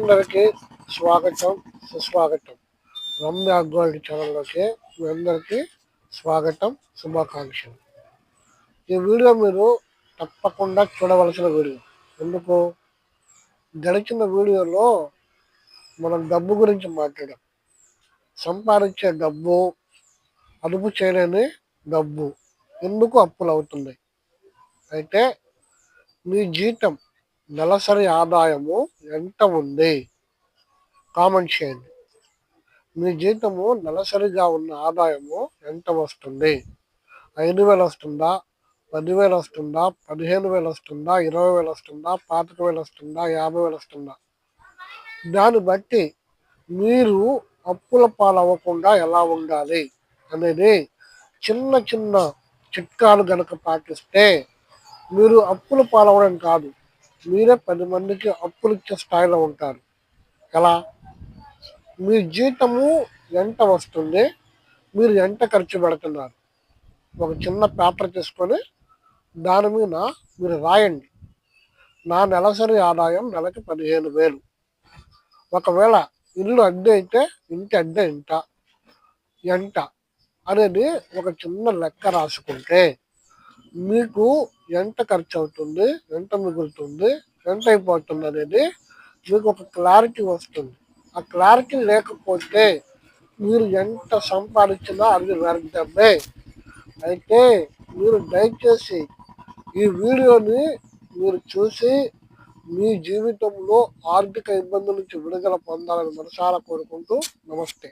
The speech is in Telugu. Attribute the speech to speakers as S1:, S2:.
S1: అందరికీ స్వాగతం, సుస్వాగతం. రమ్య గోల్డ్ ఛానల్లోకి మీ అందరికీ స్వాగతం, శుభాకాంక్షలు. ఈ వీడియో మీరు తప్పకుండా చూడవలసిన వీడియో. ఎందుకు? గడిచిన వీడియోలో మనం డబ్బు గురించి మాట్లాడాం. సంపాదించే డబ్బు, అదుపు చేయలేని డబ్బు ఎందుకు అప్పులు అవుతున్నాయి. అయితే మీ జీతం నెలసరి ఆదాయము ఎంత ఉంది? కామెంట్ చేయండి. మీ జీతము నెలసరిగా ఉన్న ఆదాయము ఎంత వస్తుంది? 5,000 వస్తుందా? 10,000 వస్తుందా? 15,000 వస్తుందా? 20,000 వస్తుందా? 25,000 వస్తుందా? 50,000 వస్తుందా? దాన్ని బట్టి మీరు అప్పుల పాలవ్వకుండా ఎలా ఉండాలి అనేది చిన్న చిన్న చిట్కాలు గనక పాటిస్తే మీరు అప్పుల పాలవడం కాదు, మీరే 10 మందికి అప్పులు ఇచ్చే స్థాయిలో ఉంటారు. ఎలా? మీ జీతము ఎంత వస్తుంది, మీరు ఎంత ఖర్చు పెడుతున్నారు? ఒక చిన్న పేపర్ తీసుకొని దాని మీద మీరు రాయండి. నా నెలసరి ఆదాయం నెలకి 15,000. ఒకవేళ ఇల్లు అద్దె అయితే ఇంటి అద్దె ఎంత అనేది ఒక చిన్న లెక్క రాసుకుంటే మీకు ఎంత ఖర్చు అవుతుంది, ఎంత మిగులుతుంది, ఎంత అయిపోతుంది అనేది మీకు ఒక క్లారిటీ వస్తుంది. ఆ క్లారిటీ లేకపోతే మీరు ఎంత సంపాదించినా అది వ్యర్థమే. అయితే మీరు దయచేసి ఈ వీడియోని మీరు చూసి మీ జీవితంలో ఆర్థిక ఇబ్బందుల నుంచి విడుదల పొందాలని మనసారా కోరుకుంటూ నమస్తే.